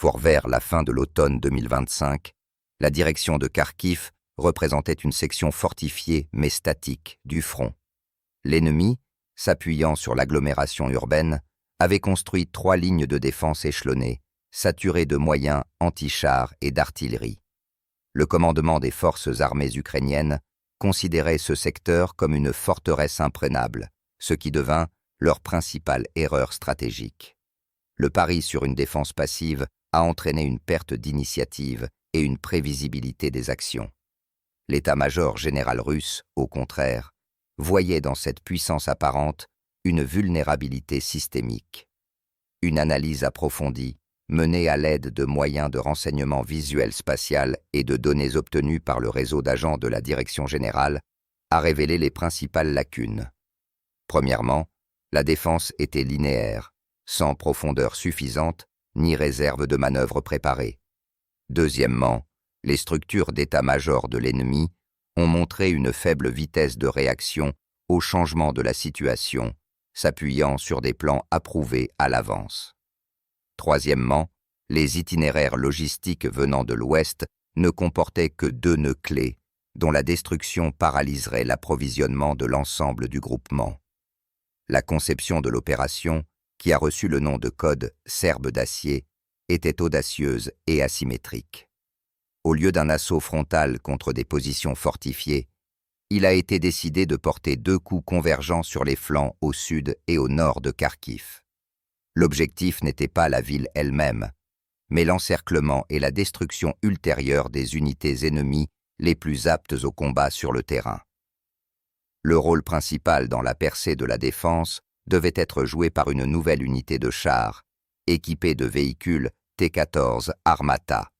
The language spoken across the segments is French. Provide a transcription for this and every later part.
Vers la fin de l'automne 2025, la direction de Kharkiv représentait une section fortifiée mais statique du front. L'ennemi, s'appuyant sur l'agglomération urbaine, avait construit 3 lignes de défense échelonnées, saturées de moyens anti-chars et d'artillerie. Le commandement des forces armées ukrainiennes considérait ce secteur comme une forteresse imprenable, ce qui devint leur principale erreur stratégique. Le pari sur une défense passive a entraîné une perte d'initiative et une prévisibilité des actions. L'état-major général russe, au contraire, voyait dans cette puissance apparente une vulnérabilité systémique. Une analyse approfondie, menée à l'aide de moyens de renseignement visuel spatial et de données obtenues par le réseau d'agents de la Direction générale, a révélé les principales lacunes. Premièrement, la défense était linéaire, sans profondeur suffisante ni réserve de manœuvre préparée. Deuxièmement, les structures d'état-major de l'ennemi ont montré une faible vitesse de réaction au changement de la situation, s'appuyant sur des plans approuvés à l'avance. Troisièmement, les itinéraires logistiques venant de l'Ouest ne comportaient que 2 nœuds clés, dont la destruction paralyserait l'approvisionnement de l'ensemble du groupement. La conception de l'opération, qui a reçu le nom de code « Serbe d'acier », était audacieuse et asymétrique. Au lieu d'un assaut frontal contre des positions fortifiées, il a été décidé de porter 2 coups convergents sur les flancs au sud et au nord de Kharkiv. L'objectif n'était pas la ville elle-même, mais l'encerclement et la destruction ultérieure des unités ennemies les plus aptes au combat sur le terrain. Le rôle principal dans la percée de la défense devait être joué par une nouvelle unité de chars, équipée de véhicules T-14 Armata.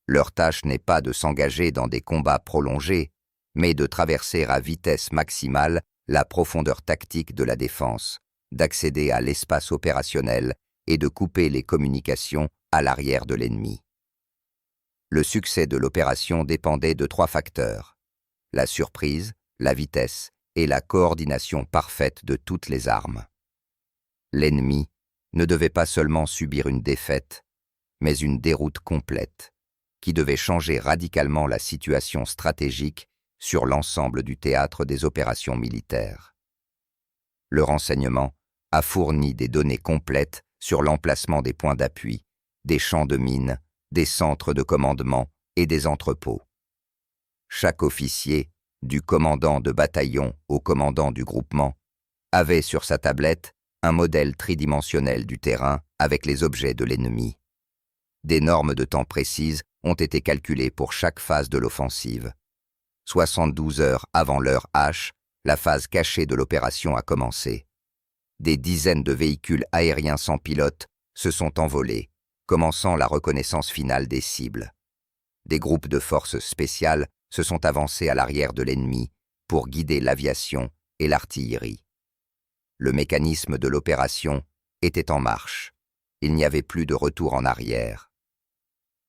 Leur tâche n'est pas de s'engager dans des combats prolongés, mais de traverser à vitesse maximale la profondeur tactique de la défense, d'accéder à l'espace opérationnel et de couper les communications à l'arrière de l'ennemi. Le succès de l'opération dépendait de 3 facteurs: la surprise, la vitesse et la coordination parfaite de toutes les armes. L'ennemi ne devait pas seulement subir une défaite, mais une déroute complète, qui devait changer radicalement la situation stratégique sur l'ensemble du théâtre des opérations militaires. Le renseignement a fourni des données complètes sur l'emplacement des points d'appui, des champs de mines, des centres de commandement et des entrepôts. Chaque officier, du commandant de bataillon au commandant du groupement, avait sur sa tablette un modèle tridimensionnel du terrain avec les objets de l'ennemi. Des normes de temps précises ont été calculées pour chaque phase de l'offensive. 72 heures avant l'heure H, la phase cachée de l'opération a commencé. Des dizaines de véhicules aériens sans pilote se sont envolés, commençant la reconnaissance finale des cibles. Des groupes de forces spéciales se sont avancés à l'arrière de l'ennemi pour guider l'aviation et l'artillerie. Le mécanisme de l'opération était en marche. Il n'y avait plus de retour en arrière.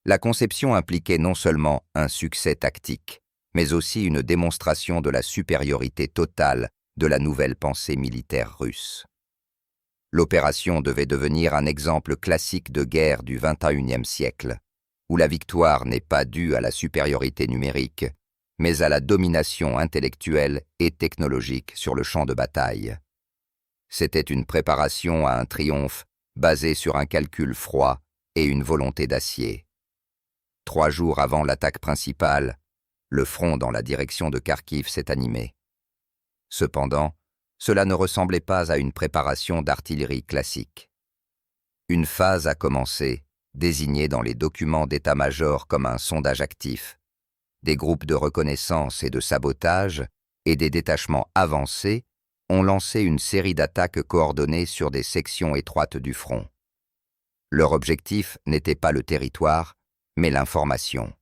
La conception impliquait non seulement un succès tactique, mais aussi une démonstration de la supériorité totale de la nouvelle pensée militaire russe. L'opération devait devenir un exemple classique de guerre du XXIe siècle, où la victoire n'est pas due à la supériorité numérique, mais à la domination intellectuelle et technologique sur le champ de bataille. C'était une préparation à un triomphe basé sur un calcul froid et une volonté d'acier. 3 jours avant l'attaque principale, le front dans la direction de Kharkiv s'est animé. Cependant, cela ne ressemblait pas à une préparation d'artillerie classique. Une phase a commencé, désignée dans les documents d'état-major comme un sondage actif. Des groupes de reconnaissance et de sabotage et des détachements avancés ont lancé une série d'attaques coordonnées sur des sections étroites du front. Leur objectif n'était pas le territoire, mais l'information.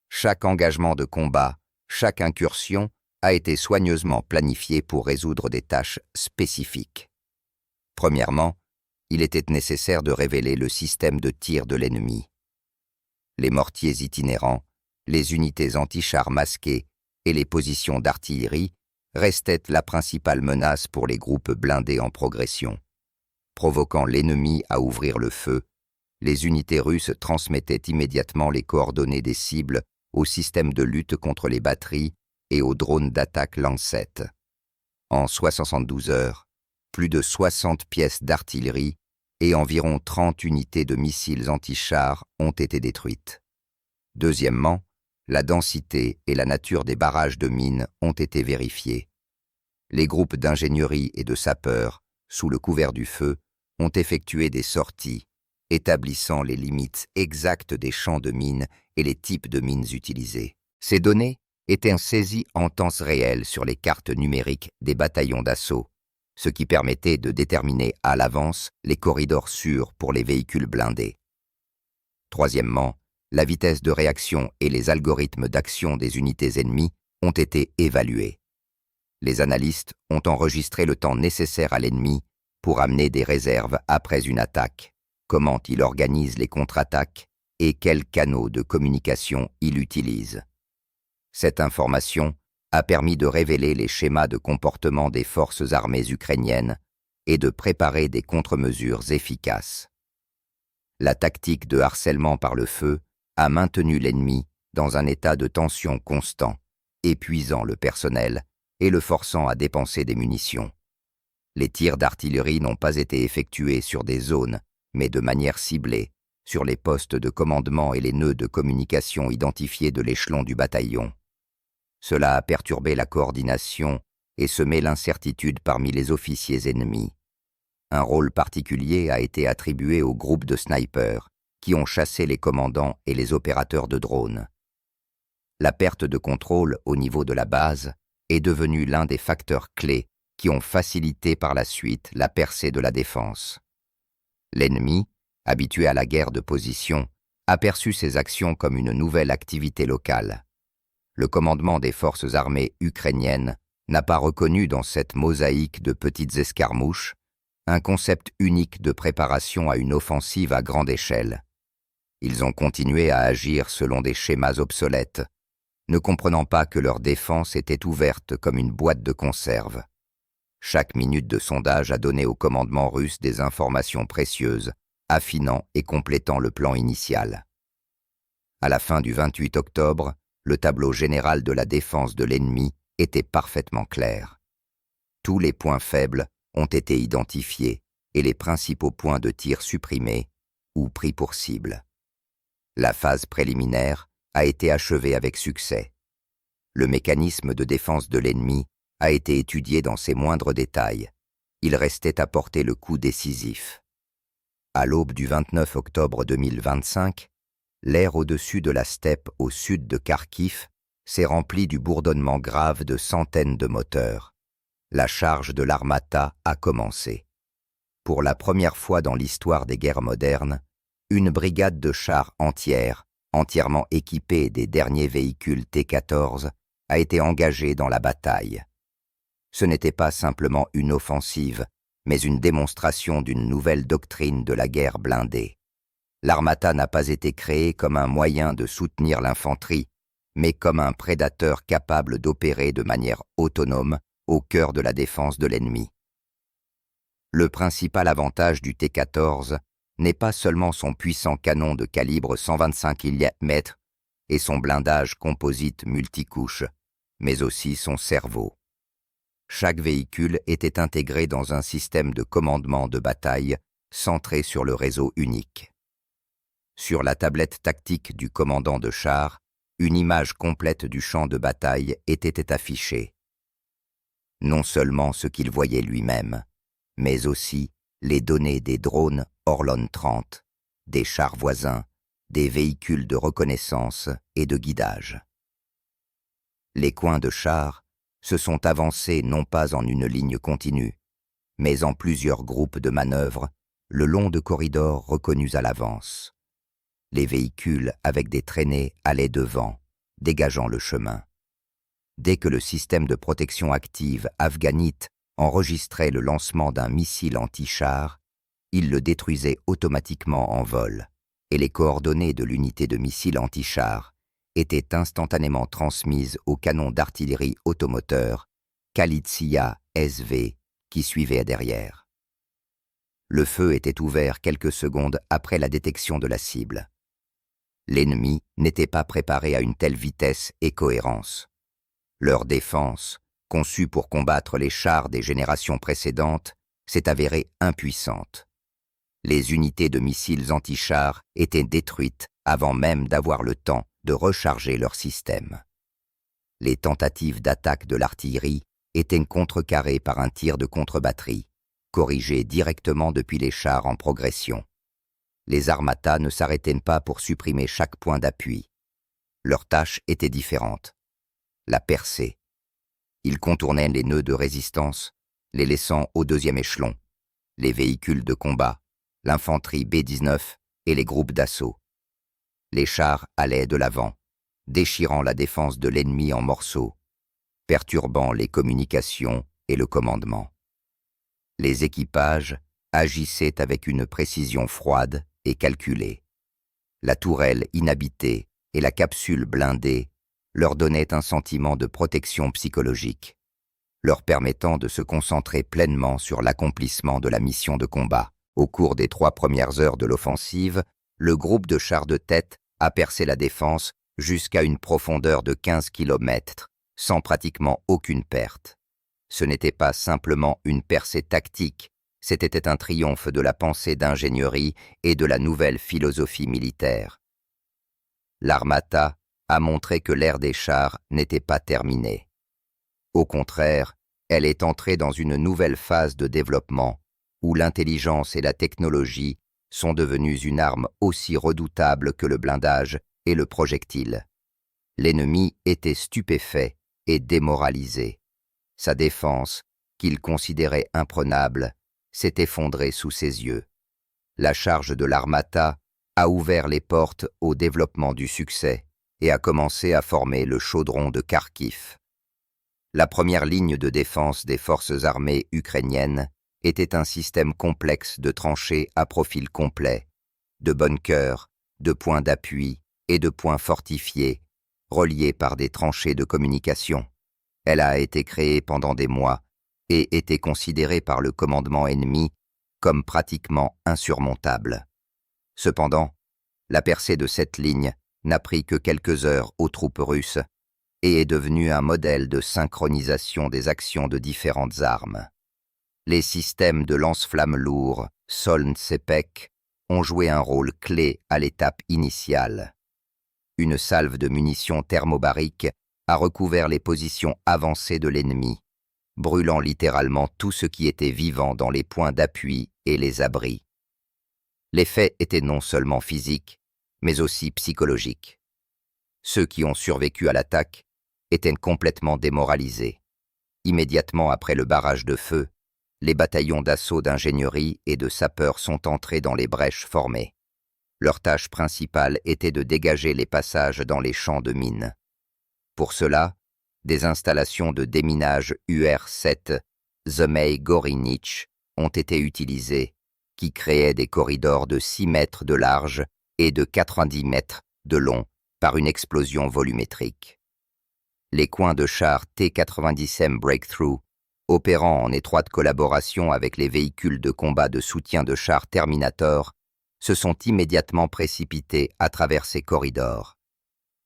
Chaque engagement de combat, chaque incursion a été soigneusement planifié pour résoudre des tâches spécifiques. Premièrement, il était nécessaire de révéler le système de tir de l'ennemi. Les mortiers itinérants, les unités anti-chars masquées et les positions d'artillerie restaient la principale menace pour les groupes blindés en progression, provoquant l'ennemi à ouvrir le feu, les unités russes transmettaient immédiatement les coordonnées des cibles au système de lutte contre les batteries et aux drones d'attaque Lancet. En 72 heures, plus de 60 pièces d'artillerie et environ 30 unités de missiles anti-chars ont été détruites. Deuxièmement, la densité et la nature des barrages de mines ont été vérifiées. Les groupes d'ingénierie et de sapeurs, sous le couvert du feu, ont effectué des sorties, établissant les limites exactes des champs de mines et les types de mines utilisées. Ces données étaient saisies en temps réel sur les cartes numériques des bataillons d'assaut, ce qui permettait de déterminer à l'avance les corridors sûrs pour les véhicules blindés. Troisièmement, la vitesse de réaction et les algorithmes d'action des unités ennemies ont été évalués. Les analystes ont enregistré le temps nécessaire à l'ennemi pour amener des réserves après une attaque, comment il organise les contre-attaques et quels canaux de communication il utilise. Cette information a permis de révéler les schémas de comportement des forces armées ukrainiennes et de préparer des contre-mesures efficaces. La tactique de harcèlement par le feu a maintenu l'ennemi dans un état de tension constant, épuisant le personnel et le forçant à dépenser des munitions. Les tirs d'artillerie n'ont pas été effectués sur des zones, mais de manière ciblée, sur les postes de commandement et les nœuds de communication identifiés de l'échelon du bataillon. Cela a perturbé la coordination et semé l'incertitude parmi les officiers ennemis. Un rôle particulier a été attribué aux groupes de snipers qui ont chassé les commandants et les opérateurs de drones. La perte de contrôle au niveau de la base est devenue l'un des facteurs clés qui ont facilité par la suite la percée de la défense. L'ennemi, habitué à la guerre de position, a perçu ces actions comme une nouvelle activité locale. Le commandement des forces armées ukrainiennes n'a pas reconnu dans cette mosaïque de petites escarmouches un concept unique de préparation à une offensive à grande échelle. Ils ont continué à agir selon des schémas obsolètes, ne comprenant pas que leur défense était ouverte comme une boîte de conserve. Chaque minute de sondage a donné au commandement russe des informations précieuses, affinant et complétant le plan initial. À la fin du 28 octobre, le tableau général de la défense de l'ennemi était parfaitement clair. Tous les points faibles ont été identifiés et les principaux points de tir supprimés ou pris pour cible. La phase préliminaire a été achevée avec succès. Le mécanisme de défense de l'ennemi a été étudié dans ses moindres détails. Il restait à porter le coup décisif. À l'aube du 29 octobre 2025, l'air au-dessus de la steppe au sud de Kharkiv s'est rempli du bourdonnement grave de centaines de moteurs. La charge de l'Armata a commencé. Pour la première fois dans l'histoire des guerres modernes, une brigade de chars entièrement équipée des derniers véhicules T-14, a été engagée dans la bataille. Ce n'était pas simplement une offensive, mais une démonstration d'une nouvelle doctrine de la guerre blindée. L'Armata n'a pas été créée comme un moyen de soutenir l'infanterie, mais comme un prédateur capable d'opérer de manière autonome au cœur de la défense de l'ennemi. Le principal avantage du T-14 n'est pas seulement son puissant canon de calibre 125 mm et son blindage composite multicouche, mais aussi son cerveau. Chaque véhicule était intégré dans un système de commandement de bataille centré sur le réseau unique. Sur la tablette tactique du commandant de char, une image complète du champ de bataille était affichée. Non seulement ce qu'il voyait lui-même, mais aussi les données des drones Orlon 30, des chars voisins, des véhicules de reconnaissance et de guidage. Les coins de chars se sont avancés non pas en une ligne continue, mais en plusieurs groupes de manœuvres le long de corridors reconnus à l'avance. Les véhicules avec des traînées allaient devant, dégageant le chemin. Dès que le système de protection active afghanite enregistrait le lancement d'un missile anti-char, il le détruisait automatiquement en vol, et les coordonnées de l'unité de missile anti-char étaient instantanément transmises au canon d'artillerie automoteur Kalizia SV qui suivait derrière. Le feu était ouvert quelques secondes après la détection de la cible. L'ennemi n'était pas préparé à une telle vitesse et cohérence. Leur défense, conçue pour combattre les chars des générations précédentes, s'est avérée impuissante. Les unités de missiles anti-chars étaient détruites avant même d'avoir le temps de recharger leur système. Les tentatives d'attaque de l'artillerie étaient contrecarrées par un tir de contre-batterie, corrigé directement depuis les chars en progression. Les armatas ne s'arrêtaient pas pour supprimer chaque point d'appui. Leur tâche était différente. La percer. Ils contournaient les nœuds de résistance, les laissant au deuxième échelon, les véhicules de combat, l'infanterie B-19 et les groupes d'assaut. Les chars allaient de l'avant, déchirant la défense de l'ennemi en morceaux, perturbant les communications et le commandement. Les équipages agissaient avec une précision froide et calculée. La tourelle inhabitée et la capsule blindée leur donnaient un sentiment de protection psychologique, leur permettant de se concentrer pleinement sur l'accomplissement de la mission de combat. Au cours des 3 premières heures de l'offensive, le groupe de chars de tête a percé la défense jusqu'à une profondeur de 15 km, sans pratiquement aucune perte. Ce n'était pas simplement une percée tactique, c'était un triomphe de la pensée d'ingénierie et de la nouvelle philosophie militaire. L'Armata a montré que l'ère des chars n'était pas terminée. Au contraire, elle est entrée dans une nouvelle phase de développement où l'intelligence et la technologie sont devenues une arme aussi redoutable que le blindage et le projectile. L'ennemi était stupéfait et démoralisé. Sa défense, qu'il considérait imprenable, s'est effondrée sous ses yeux. La charge de l'Armata a ouvert les portes au développement du succès et a commencé à former le chaudron de Kharkiv. La première ligne de défense des forces armées ukrainiennes était un système complexe de tranchées à profil complet, de bunkers, de points d'appui et de points fortifiés, reliés par des tranchées de communication. Elle a été créée pendant des mois et était considérée par le commandement ennemi comme pratiquement insurmontable. Cependant, la percée de cette ligne n'a pris que quelques heures aux troupes russes et est devenue un modèle de synchronisation des actions de différentes armes. Les systèmes de lance-flammes lourds, Soln-Sepek, ont joué un rôle clé à l'étape initiale. Une salve de munitions thermobariques a recouvert les positions avancées de l'ennemi, brûlant littéralement tout ce qui était vivant dans les points d'appui et les abris. L'effet était non seulement physique, mais aussi psychologique. Ceux qui ont survécu à l'attaque étaient complètement démoralisés. Immédiatement après le barrage de feu, les bataillons d'assaut d'ingénierie et de sapeurs sont entrés dans les brèches formées. Leur tâche principale était de dégager les passages dans les champs de mines. Pour cela, des installations de déminage UR-7 Zmej-Gorinich ont été utilisées, qui créaient des corridors de 6 mètres de large et de 90 mètres de long par une explosion volumétrique. Les coins de chars T-90M Breakthrough, opérant en étroite collaboration avec les véhicules de combat de soutien de chars Terminator, se sont immédiatement précipités à travers ces corridors.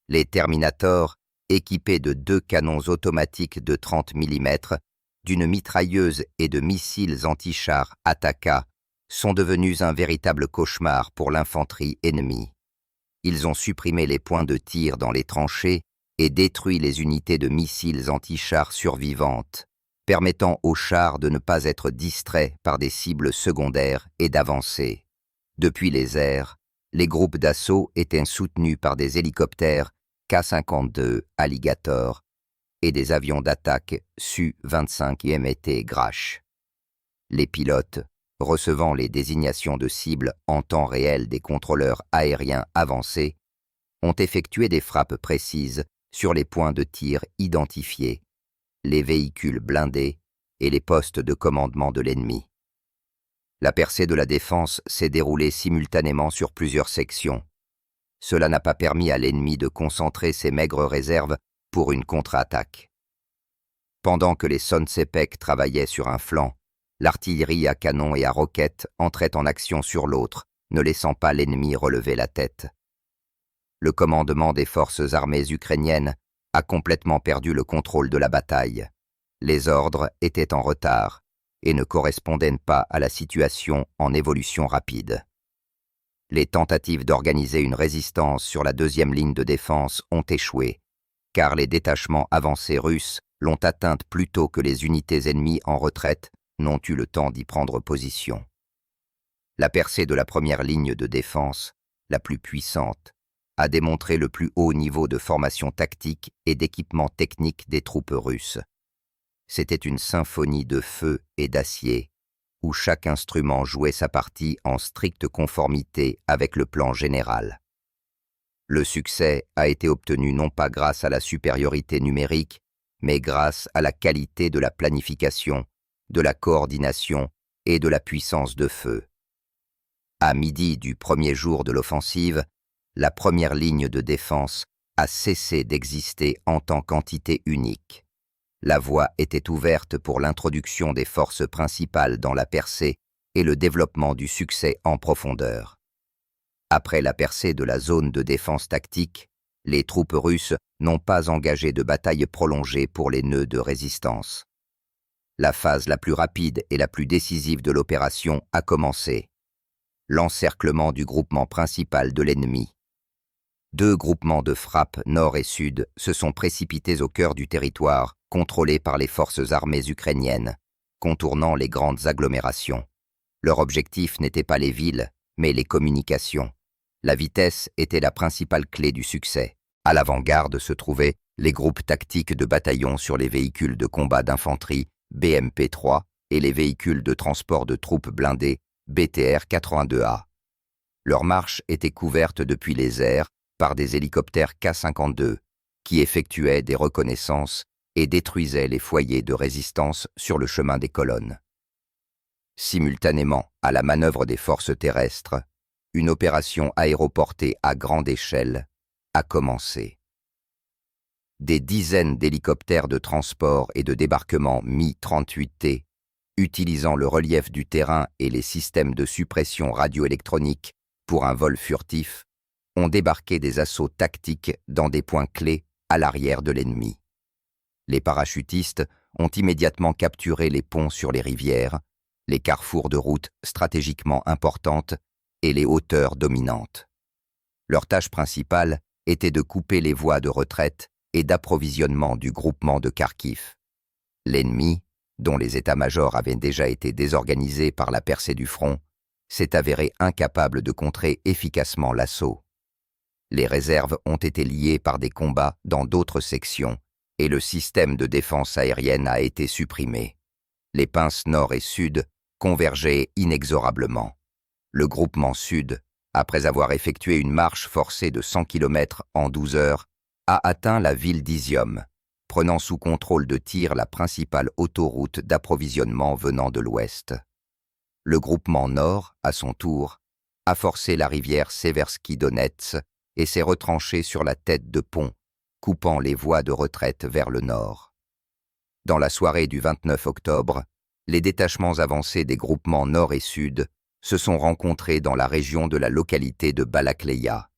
Les Terminator, équipés de 2 canons automatiques de 30 mm, d'une mitrailleuse et de missiles anti-chars Ataka, sont devenus un véritable cauchemar pour l'infanterie ennemie. Ils ont supprimé les points de tir dans les tranchées et détruit les unités de missiles anti-chars survivantes, permettant aux chars de ne pas être distraits par des cibles secondaires et d'avancer. Depuis les airs, les groupes d'assaut étaient soutenus par des hélicoptères K-52 Alligator et des avions d'attaque Su-25 MET Grach. Les pilotes, recevant les désignations de cibles en temps réel des contrôleurs aériens avancés, ont effectué des frappes précises sur les points de tir identifiés, les véhicules blindés et les postes de commandement de l'ennemi. La percée de la défense s'est déroulée simultanément sur plusieurs sections. Cela n'a pas permis à l'ennemi de concentrer ses maigres réserves pour une contre-attaque. Pendant que les Son-Sepek travaillaient sur un flanc, L'artillerie à canon et à roquettes entrait en action sur l'autre, ne laissant pas l'ennemi relever la tête. Le commandement des forces armées ukrainiennes a complètement perdu le contrôle de la bataille. Les ordres étaient en retard et ne correspondaient pas à la situation en évolution rapide. Les tentatives d'organiser une résistance sur la deuxième ligne de défense ont échoué, car les détachements avancés russes l'ont atteinte plus tôt que les unités ennemies en retraite n'ont eu le temps d'y prendre position. La percée de la première ligne de défense, la plus puissante, a démontré le plus haut niveau de formation tactique et d'équipement technique des troupes russes. C'était une symphonie de feu et d'acier, où chaque instrument jouait sa partie en stricte conformité avec le plan général. Le succès a été obtenu non pas grâce à la supériorité numérique, mais grâce à la qualité de la planification, de la coordination et de la puissance de feu. À midi du premier jour de l'offensive, la première ligne de défense a cessé d'exister en tant qu'entité unique. La voie était ouverte pour l'introduction des forces principales dans la percée et le développement du succès en profondeur. Après la percée de la zone de défense tactique, les troupes russes n'ont pas engagé de bataille prolongée pour les nœuds de résistance. La phase la plus rapide et la plus décisive de l'opération a commencé. L'encerclement du groupement principal de l'ennemi. 2 groupements de frappe nord et sud se sont précipités au cœur du territoire, contrôlé par les forces armées ukrainiennes, contournant les grandes agglomérations. Leur objectif n'était pas les villes, mais les communications. La vitesse était la principale clé du succès. À l'avant-garde se trouvaient les groupes tactiques de bataillons sur les véhicules de combat d'infanterie BMP-3 et les véhicules de transport de troupes blindées BTR-82A. Leur marche était couverte depuis les airs par des hélicoptères K-52 qui effectuaient des reconnaissances et détruisaient les foyers de résistance sur le chemin des colonnes. Simultanément à la manœuvre des forces terrestres, une opération aéroportée à grande échelle a commencé. Des dizaines d'hélicoptères de transport et de débarquement Mi-38T, utilisant le relief du terrain et les systèmes de suppression radioélectronique pour un vol furtif, ont débarqué des assauts tactiques dans des points clés à l'arrière de l'ennemi. Les parachutistes ont immédiatement capturé les ponts sur les rivières, les carrefours de routes stratégiquement importantes et les hauteurs dominantes. Leur tâche principale était de couper les voies de retraite et d'approvisionnement du groupement de Kharkiv. L'ennemi, dont les états-majors avaient déjà été désorganisés par la percée du front, s'est avéré incapable de contrer efficacement l'assaut. Les réserves ont été liées par des combats dans d'autres sections et le système de défense aérienne a été supprimé. Les pinces nord et sud convergeaient inexorablement. Le groupement sud, après avoir effectué une marche forcée de 100 km en 12 heures, a atteint la ville d'Izium, prenant sous contrôle de tir la principale autoroute d'approvisionnement venant de l'ouest. Le groupement nord, à son tour, a forcé la rivière Seversky Donets et s'est retranché sur la tête de pont, coupant les voies de retraite vers le nord. Dans la soirée du 29 octobre, les détachements avancés des groupements nord et sud se sont rencontrés dans la région de la localité de Balakleya.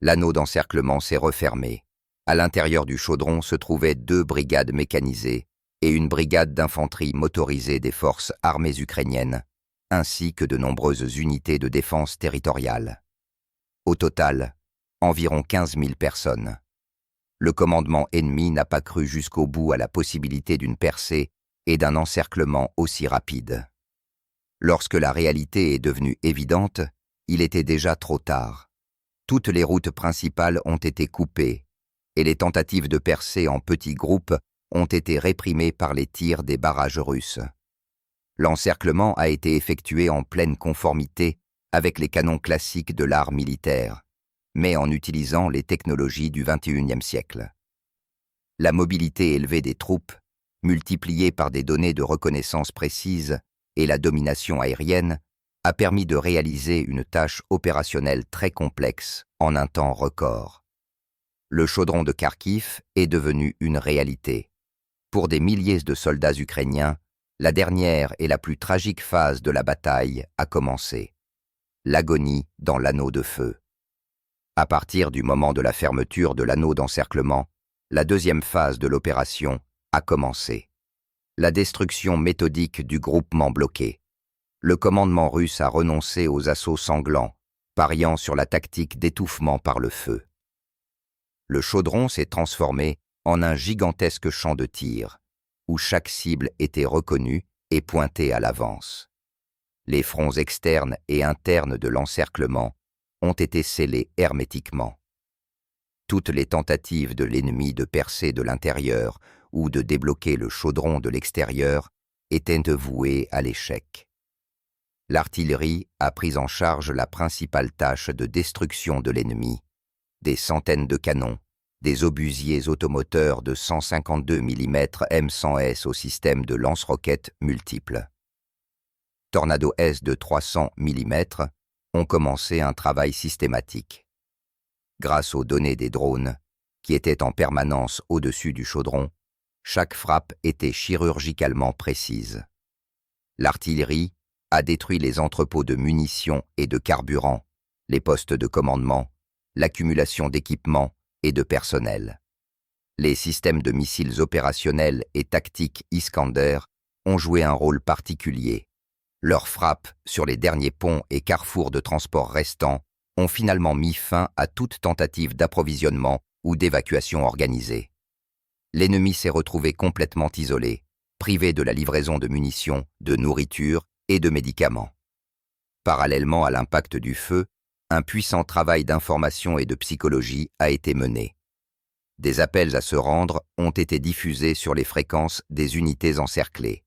L'anneau d'encerclement s'est refermé. À l'intérieur du chaudron se trouvaient 2 brigades mécanisées et une brigade d'infanterie motorisée des forces armées ukrainiennes, ainsi que de nombreuses unités de défense territoriale. Au total, environ 15 000 personnes. Le commandement ennemi n'a pas cru jusqu'au bout à la possibilité d'une percée et d'un encerclement aussi rapide. Lorsque la réalité est devenue évidente, il était déjà trop tard. Toutes les routes principales ont été coupées et les tentatives de percée en petits groupes ont été réprimées par les tirs des barrages russes. L'encerclement a été effectué en pleine conformité avec les canons classiques de l'art militaire, mais en utilisant les technologies du XXIe siècle. La mobilité élevée des troupes, multipliée par des données de reconnaissance précises et la domination aérienne, a permis de réaliser une tâche opérationnelle très complexe en un temps record. Le chaudron de Kharkiv est devenu une réalité. Pour des milliers de soldats ukrainiens, La dernière et la plus tragique phase de la bataille a commencé. L'agonie dans l'anneau de feu. À partir du moment de la fermeture de l'anneau d'encerclement, la deuxième phase de l'opération a commencé. La destruction méthodique du groupement bloqué. Le commandement russe a renoncé aux assauts sanglants, pariant sur la tactique d'étouffement par le feu. Le chaudron s'est transformé en un gigantesque champ de tir, où chaque cible était reconnue et pointée à l'avance. Les fronts externes et internes de l'encerclement ont été scellés hermétiquement. Toutes les tentatives de l'ennemi de percer de l'intérieur ou de débloquer le chaudron de l'extérieur étaient vouées à l'échec. L'artillerie a pris en charge la principale tâche de destruction de l'ennemi. Des centaines de canons, des obusiers automoteurs de 152 mm M100S au système de lance-roquettes multiples. Tornado S de 300 mm ont commencé un travail systématique. Grâce aux données des drones, qui étaient en permanence au-dessus du chaudron, chaque frappe était chirurgicalement précise. L'artillerie a détruit les entrepôts de munitions et de carburant, les postes de commandement, l'accumulation d'équipements et de personnel. Les systèmes de missiles opérationnels et tactiques Iskander ont joué un rôle particulier. Leurs frappes sur les derniers ponts et carrefours de transport restants ont finalement mis fin à toute tentative d'approvisionnement ou d'évacuation organisée. L'ennemi s'est retrouvé complètement isolé, privé de la livraison de munitions, de nourriture et de médicaments. Parallèlement à l'impact du feu, un puissant travail d'information et de psychologie a été mené. Des appels à se rendre ont été diffusés sur les fréquences des unités encerclées.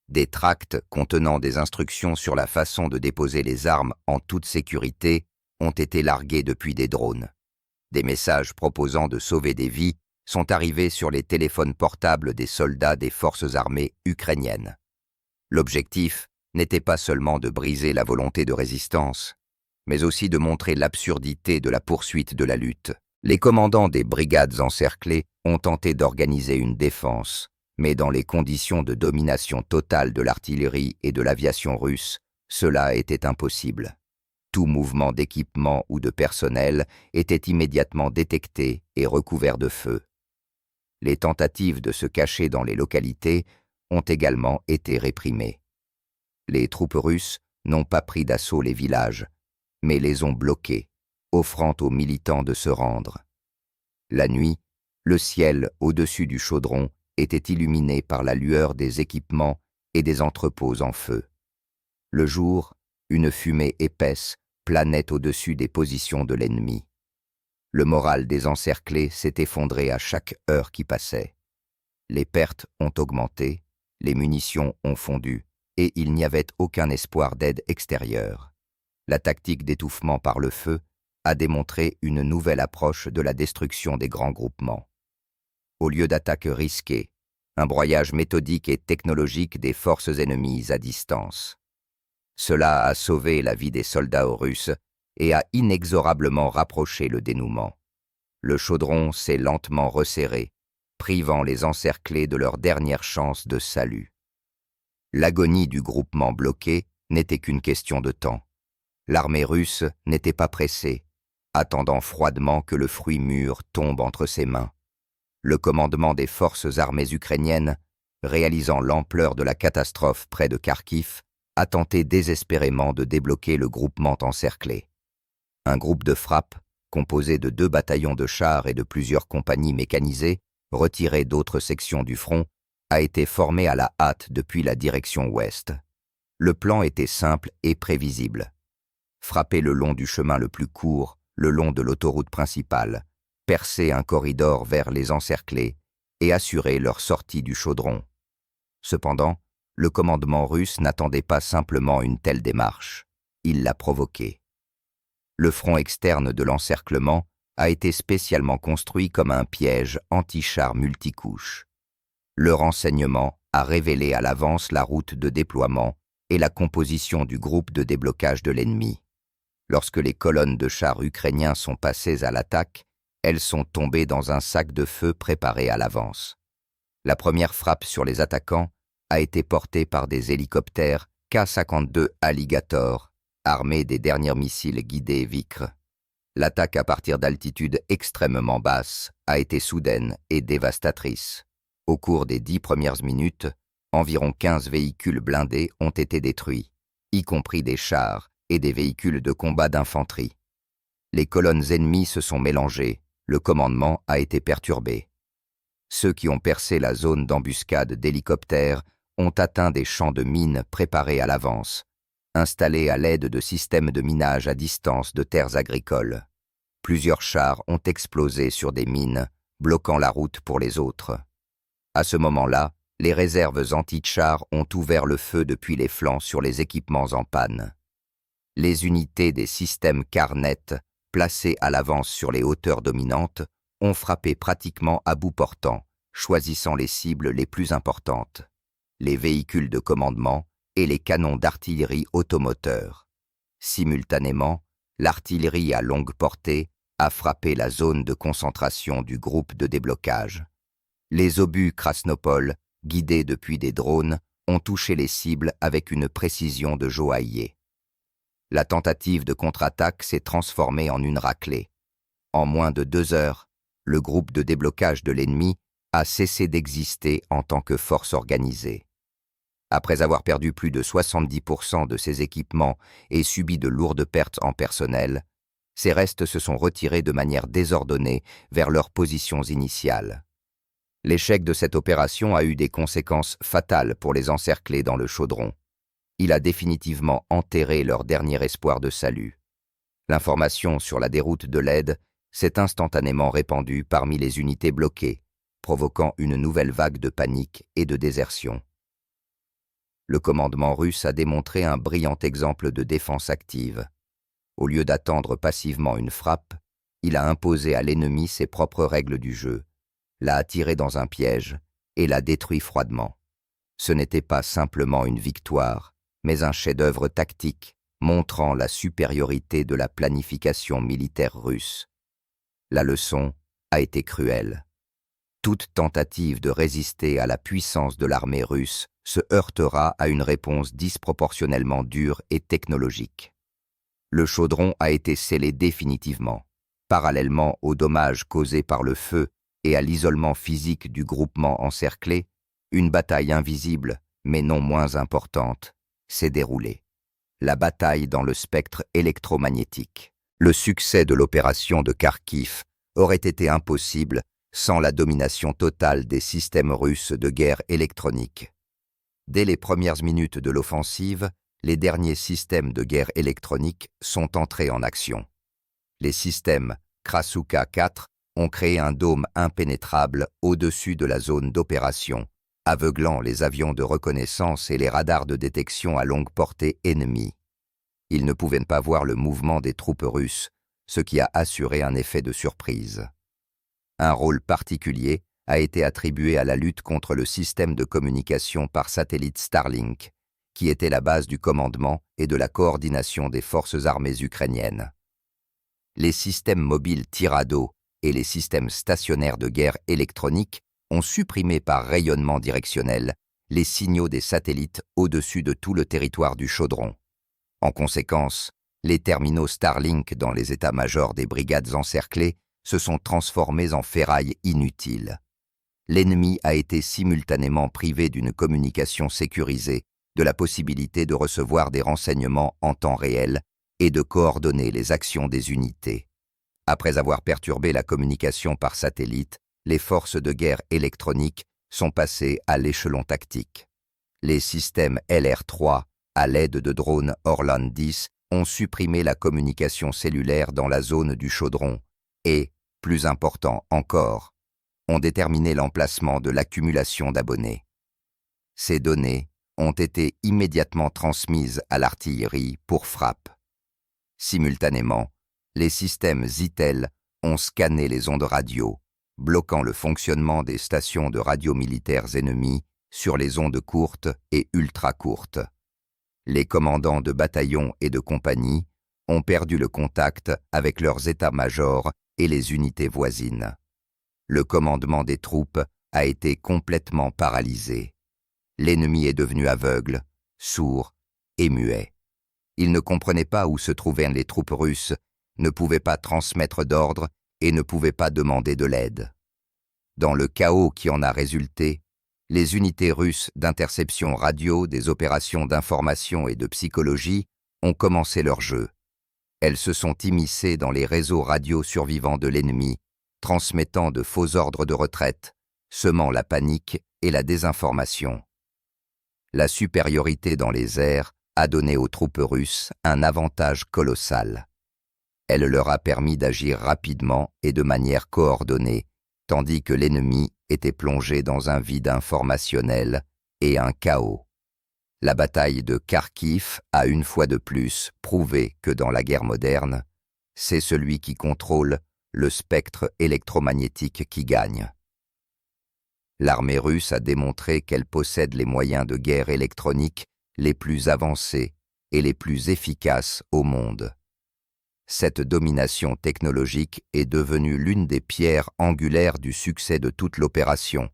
Des tracts contenant des instructions sur la façon de déposer les armes en toute sécurité ont été largués depuis des drones. Des messages proposant de sauver des vies sont arrivés sur les téléphones portables des soldats des forces armées ukrainiennes. L'objectif n'était pas seulement de briser la volonté de résistance, mais aussi de montrer l'absurdité de la poursuite de la lutte. Les commandants des brigades encerclées ont tenté d'organiser une défense, mais dans les conditions de domination totale de l'artillerie et de l'aviation russe, cela était impossible. Tout mouvement d'équipement ou de personnel était immédiatement détecté et recouvert de feu. Les tentatives de se cacher dans les localités ont également été réprimées. Les troupes russes n'ont pas pris d'assaut les villages, mais les ont bloqués, offrant aux militants de se rendre. La nuit, le ciel au-dessus du chaudron était illuminé par la lueur des équipements et des entrepôts en feu. Le jour, une fumée épaisse planait au-dessus des positions de l'ennemi. Le moral des encerclés s'est effondré à chaque heure qui passait. Les pertes ont augmenté, les munitions ont fondu, et il n'y avait aucun espoir d'aide extérieure. La tactique d'étouffement par le feu a démontré une nouvelle approche de la destruction des grands groupements. Au lieu d'attaques risquées, un broyage méthodique et technologique des forces ennemies à distance. Cela a sauvé la vie des soldats russes et a inexorablement rapproché le dénouement. Le chaudron s'est lentement resserré, privant les encerclés de leur dernière chance de salut. L'agonie du groupement bloqué n'était qu'une question de temps. L'armée russe n'était pas pressée, attendant froidement que le fruit mûr tombe entre ses mains. Le commandement des forces armées ukrainiennes, réalisant l'ampleur de la catastrophe près de Kharkiv, a tenté désespérément de débloquer le groupement encerclé. Un groupe de frappe, composé de 2 bataillons de chars et de plusieurs compagnies mécanisées, retirées d'autres sections du front, a été formé à la hâte depuis la direction ouest. Le plan était simple et prévisible. Frapper le long du chemin le plus court, le long de l'autoroute principale, percer un corridor vers les encerclés et assurer leur sortie du chaudron. Cependant, le commandement russe n'attendait pas simplement une telle démarche, il l'a provoquée. Le front externe de l'encerclement a été spécialement construit comme un piège anti-char multicouche. Le renseignement a révélé à l'avance la route de déploiement et la composition du groupe de déblocage de l'ennemi. Lorsque les colonnes de chars ukrainiens sont passées à l'attaque, elles sont tombées dans un sac de feu préparé à l'avance. La première frappe sur les attaquants a été porté par des hélicoptères K-52 Alligator, armés des derniers missiles guidés Vickr. L'attaque à partir d'altitudes extrêmement basses a été soudaine et dévastatrice. Au cours des 10 premières minutes, environ 15 véhicules blindés ont été détruits, y compris des chars et des véhicules de combat d'infanterie. Les colonnes ennemies se sont mélangées, le commandement a été perturbé. Ceux qui ont percé la zone d'embuscade d'hélicoptères ont atteint des champs de mines préparés à l'avance, installés à l'aide de systèmes de minage à distance de terres agricoles. Plusieurs chars ont explosé sur des mines, bloquant la route pour les autres. À ce moment-là, les réserves anti-chars ont ouvert le feu depuis les flancs sur les équipements en panne. Les unités des systèmes Carnet, placées à l'avance sur les hauteurs dominantes, ont frappé pratiquement à bout portant, choisissant les cibles les plus importantes, les véhicules de commandement et les canons d'artillerie automoteurs. Simultanément, l'artillerie à longue portée a frappé la zone de concentration du groupe de déblocage. Les obus Krasnopol, guidés depuis des drones, ont touché les cibles avec une précision de joaillier. La tentative de contre-attaque s'est transformée en une raclée. En moins de 2 heures, le groupe de déblocage de l'ennemi a cessé d'exister en tant que force organisée. Après avoir perdu plus de 70% de ses équipements et subi de lourdes pertes en personnel, ses restes se sont retirés de manière désordonnée vers leurs positions initiales. L'échec de cette opération a eu des conséquences fatales pour les encerclés dans le chaudron. Il a définitivement enterré leur dernier espoir de salut. L'information sur la déroute de l'aide s'est instantanément répandue parmi les unités bloquées, provoquant une nouvelle vague de panique et de désertion. Le commandement russe a démontré un brillant exemple de défense active. Au lieu d'attendre passivement une frappe, il a imposé à l'ennemi ses propres règles du jeu, l'a attiré dans un piège et l'a détruit froidement. Ce n'était pas simplement une victoire, mais un chef-d'œuvre tactique montrant la supériorité de la planification militaire russe. La leçon a été cruelle. Toute tentative de résister à la puissance de l'armée russe se heurtera à une réponse disproportionnellement dure et technologique. Le chaudron a été scellé définitivement, parallèlement aux dommages causés par le feu et à l'isolement physique du groupement encerclé. Une bataille invisible, mais non moins importante, s'est déroulée. La bataille dans le spectre électromagnétique. Le succès de l'opération de Kharkiv aurait été impossible sans la domination totale des systèmes russes de guerre électronique. Dès les premières minutes de l'offensive, les derniers systèmes de guerre électronique sont entrés en action. Les systèmes Krasuka 4 ont créé un dôme impénétrable au-dessus de la zone d'opération, aveuglant les avions de reconnaissance et les radars de détection à longue portée ennemis. Ils ne pouvaient pas voir le mouvement des troupes russes, ce qui a assuré un effet de surprise. Un rôle particulier a été attribué à la lutte contre le système de communication par satellite Starlink, qui était la base du commandement et de la coordination des forces armées ukrainiennes. Les systèmes mobiles Tirado et les systèmes stationnaires de guerre électronique ont supprimé par rayonnement directionnel les signaux des satellites au-dessus de tout le territoire du chaudron. En conséquence, les terminaux Starlink dans les états-majors des brigades encerclées se sont transformés en ferrailles inutiles. L'ennemi a été simultanément privé d'une communication sécurisée, de la possibilité de recevoir des renseignements en temps réel et de coordonner les actions des unités. Après avoir perturbé la communication par satellite, les forces de guerre électroniques sont passées à l'échelon tactique. Les systèmes LR3, à l'aide de drones Orlan 10, ont supprimé la communication cellulaire dans la zone du chaudron et, plus important encore, ont déterminé l'emplacement de l'accumulation d'abonnés. Ces données ont été immédiatement transmises à l'artillerie pour frappe. Simultanément, les systèmes Zytel ont scanné les ondes radio, bloquant le fonctionnement des stations de radio militaires ennemies sur les ondes courtes et ultra-courtes. Les commandants de bataillons et de compagnies ont perdu le contact avec leurs états-majors et les unités voisines. Le commandement des troupes a été complètement paralysé. L'ennemi est devenu aveugle, sourd et muet. Il ne comprenait pas où se trouvaient les troupes russes, ne pouvait pas transmettre d'ordre et ne pouvait pas demander de l'aide. Dans le chaos qui en a résulté, les unités russes d'interception radio des opérations d'information et de psychologie ont commencé leur jeu. Elles se sont immiscées dans les réseaux radio survivants de l'ennemi, transmettant de faux ordres de retraite, semant la panique et la désinformation. La supériorité dans les airs a donné aux troupes russes un avantage colossal. Elle leur a permis d'agir rapidement et de manière coordonnée, tandis que l'ennemi était plongé dans un vide informationnel et un chaos. La bataille de Kharkiv a une fois de plus prouvé que dans la guerre moderne, c'est celui qui contrôle le spectre électromagnétique qui gagne. L'armée russe a démontré qu'elle possède les moyens de guerre électronique les plus avancés et les plus efficaces au monde. Cette domination technologique est devenue l'une des pierres angulaires du succès de toute l'opération,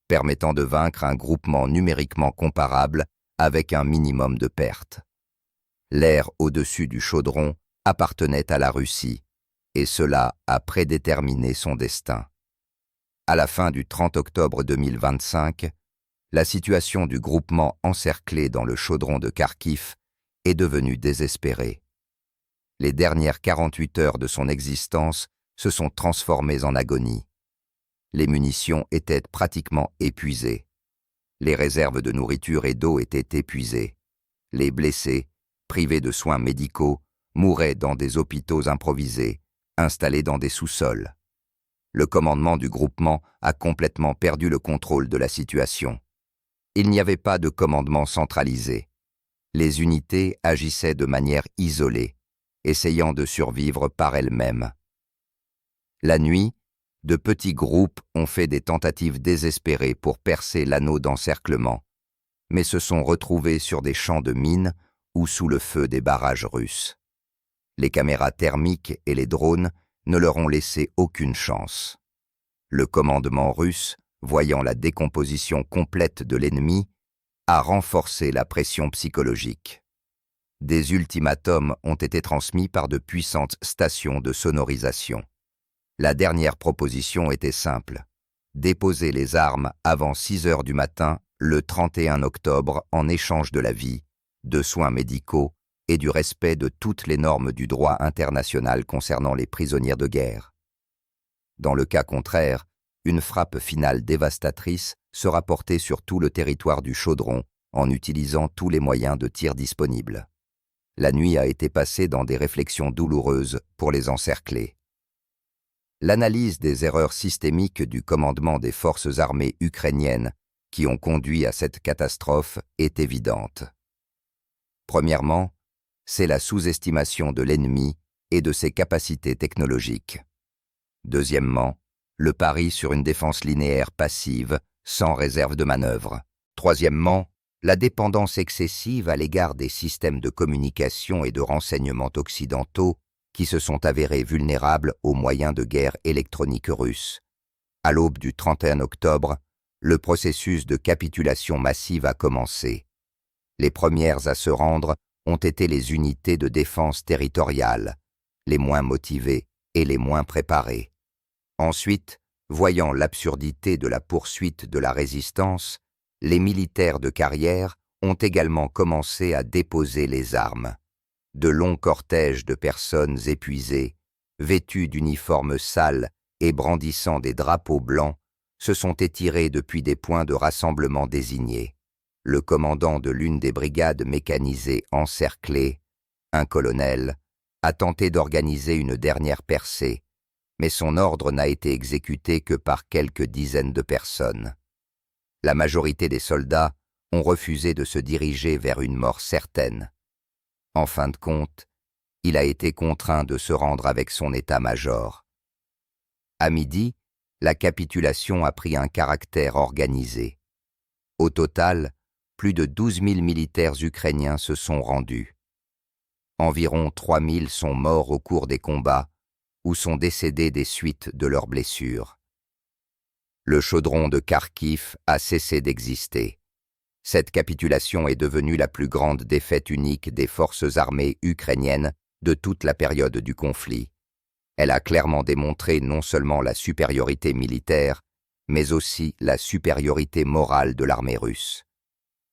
permettant de vaincre un groupement numériquement comparable avec un minimum de pertes. L'air au-dessus du chaudron appartenait à la Russie, et cela a prédéterminé son destin. À la fin du 30 octobre 2025, la situation du groupement encerclé dans le chaudron de Kharkiv est devenue désespérée. Les dernières 48 heures de son existence se sont transformées en agonie. Les munitions étaient pratiquement épuisées. Les réserves de nourriture et d'eau étaient épuisées. Les blessés, privés de soins médicaux, mouraient dans des hôpitaux improvisés, installés dans des sous-sols. Le commandement du groupement a complètement perdu le contrôle de la situation. Il n'y avait pas de commandement centralisé. Les unités agissaient de manière isolée, essayant de survivre par elles-mêmes. La nuit, de petits groupes ont fait des tentatives désespérées pour percer l'anneau d'encerclement, mais se sont retrouvés sur des champs de mines ou sous le feu des barrages russes. Les caméras thermiques et les drones ne leur ont laissé aucune chance. Le commandement russe, voyant la décomposition complète de l'ennemi, a renforcé la pression psychologique. Des ultimatums ont été transmis par de puissantes stations de sonorisation. La dernière proposition était simple: déposer les armes avant 6 heures du matin le 31 octobre en échange de la vie, de soins médicaux et du respect de toutes les normes du droit international concernant les prisonniers de guerre. Dans le cas contraire, une frappe finale dévastatrice sera portée sur tout le territoire du chaudron en utilisant tous les moyens de tir disponibles. La nuit a été passée dans des réflexions douloureuses pour les encercler. L'analyse des erreurs systémiques du commandement des forces armées ukrainiennes qui ont conduit à cette catastrophe est évidente. Premièrement, c'est la sous-estimation de l'ennemi et de ses capacités technologiques. Deuxièmement, le pari sur une défense linéaire passive, sans réserve de manœuvre. Troisièmement, la dépendance excessive à l'égard des systèmes de communication et de renseignement occidentaux qui se sont avérés vulnérables aux moyens de guerre électronique russes. À l'aube du 31 octobre, le processus de capitulation massive a commencé. Les premières à se rendre ont été les unités de défense territoriale, les moins motivées et les moins préparées. Ensuite, voyant l'absurdité de la poursuite de la résistance, les militaires de carrière ont également commencé à déposer les armes. De longs cortèges de personnes épuisées, vêtues d'uniformes sales et brandissant des drapeaux blancs, se sont étirés depuis des points de rassemblement désignés. Le commandant de l'une des brigades mécanisées encerclées, un colonel, a tenté d'organiser une dernière percée, mais son ordre n'a été exécuté que par quelques dizaines de personnes. La majorité des soldats ont refusé de se diriger vers une mort certaine. En fin de compte, il a été contraint de se rendre avec son état-major. À midi, la capitulation a pris un caractère organisé. Au total, plus de 12 000 militaires ukrainiens se sont rendus. Environ 3 000 sont morts au cours des combats ou sont décédés des suites de leurs blessures. Le chaudron de Kharkiv a cessé d'exister. Cette capitulation est devenue la plus grande défaite unique des forces armées ukrainiennes de toute la période du conflit. Elle a clairement démontré non seulement la supériorité militaire, mais aussi la supériorité morale de l'armée russe.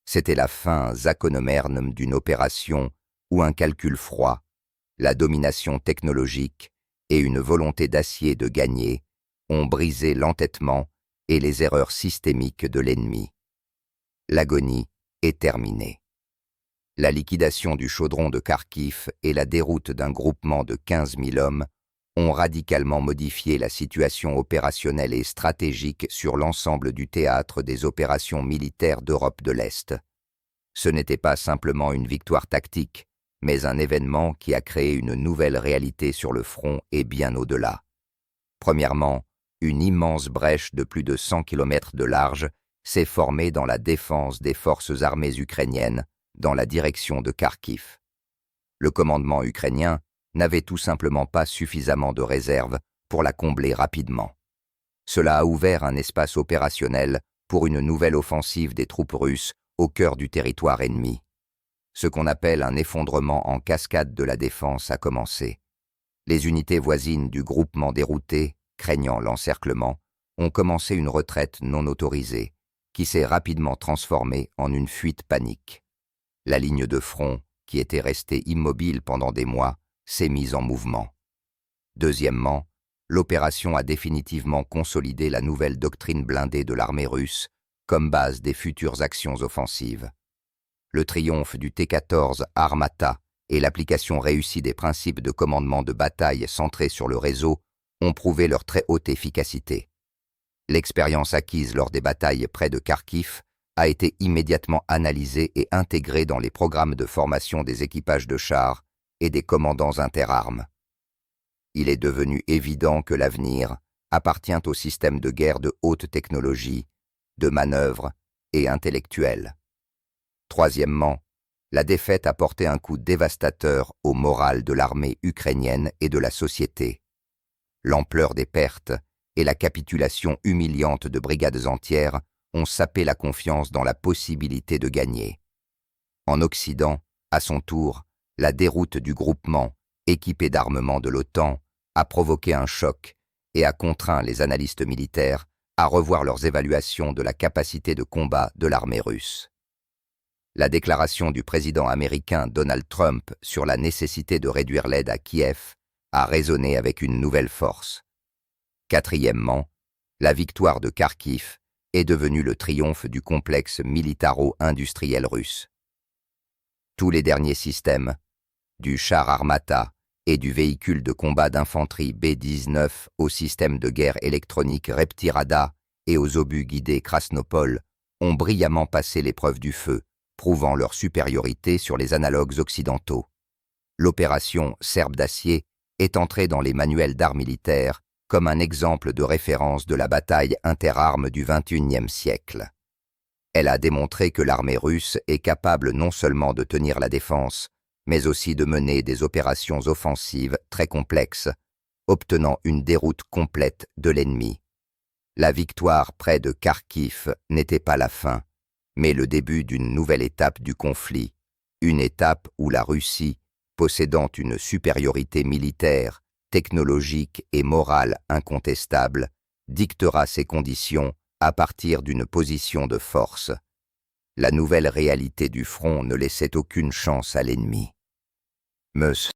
C'était la fin zakonomerne d'une opération où un calcul froid, la domination technologique et une volonté d'acier de gagner ont brisé l'entêtement et les erreurs systémiques de l'ennemi. L'agonie est terminée. La liquidation du chaudron de Kharkiv et la déroute d'un groupement de 15 000 hommes ont radicalement modifié la situation opérationnelle et stratégique sur l'ensemble du théâtre des opérations militaires d'Europe de l'Est. Ce n'était pas simplement une victoire tactique, mais un événement qui a créé une nouvelle réalité sur le front et bien au-delà. Premièrement, une immense brèche de plus de 100 km de large s'est formée dans la défense des forces armées ukrainiennes dans la direction de Kharkiv. Le commandement ukrainien n'avait tout simplement pas suffisamment de réserves pour la combler rapidement. Cela a ouvert un espace opérationnel pour une nouvelle offensive des troupes russes au cœur du territoire ennemi. Ce qu'on appelle un effondrement en cascade de la défense a commencé. Les unités voisines du groupement dérouté, craignant l'encerclement, ont commencé une retraite non autorisée, qui s'est rapidement transformée en une fuite panique. La ligne de front, qui était restée immobile pendant des mois, s'est mise en mouvement. Deuxièmement, l'opération a définitivement consolidé la nouvelle doctrine blindée de l'armée russe comme base des futures actions offensives. Le triomphe du T-14 Armata et l'application réussie des principes de commandement de bataille centrés sur le réseau ont prouvé leur très haute efficacité. L'expérience acquise lors des batailles près de Kharkiv a été immédiatement analysée et intégrée dans les programmes de formation des équipages de chars et des commandants interarmes. Il est devenu évident que l'avenir appartient au système de guerre de haute technologie, de manœuvre et intellectuel. Troisièmement, la défaite a porté un coup dévastateur au moral de l'armée ukrainienne et de la société. L'ampleur des pertes et la capitulation humiliante de brigades entières ont sapé la confiance dans la possibilité de gagner. En Occident, à son tour, la déroute du groupement, équipé d'armements de l'OTAN, a provoqué un choc et a contraint les analystes militaires à revoir leurs évaluations de la capacité de combat de l'armée russe. La déclaration du président américain Donald Trump sur la nécessité de réduire l'aide à Kiev a résonné avec une nouvelle force. Quatrièmement, la victoire de Kharkiv est devenue le triomphe du complexe militaro-industriel russe. Tous les derniers systèmes, du char Armata et du véhicule de combat d'infanterie B-19 au système de guerre électronique Reptirada et aux obus guidés Krasnopol, ont brillamment passé l'épreuve du feu, prouvant leur supériorité sur les analogues occidentaux. L'opération Serbe d'acier est entrée dans les manuels d'art militaire comme un exemple de référence de la bataille interarmes du XXIe siècle. Elle a démontré que l'armée russe est capable non seulement de tenir la défense, mais aussi de mener des opérations offensives très complexes, obtenant une déroute complète de l'ennemi. La victoire près de Kharkiv n'était pas la fin, mais le début d'une nouvelle étape du conflit, une étape où la Russie, possédant une supériorité militaire, technologique et morale incontestable, dictera ses conditions à partir d'une position de force. La nouvelle réalité du front ne laissait aucune chance à l'ennemi.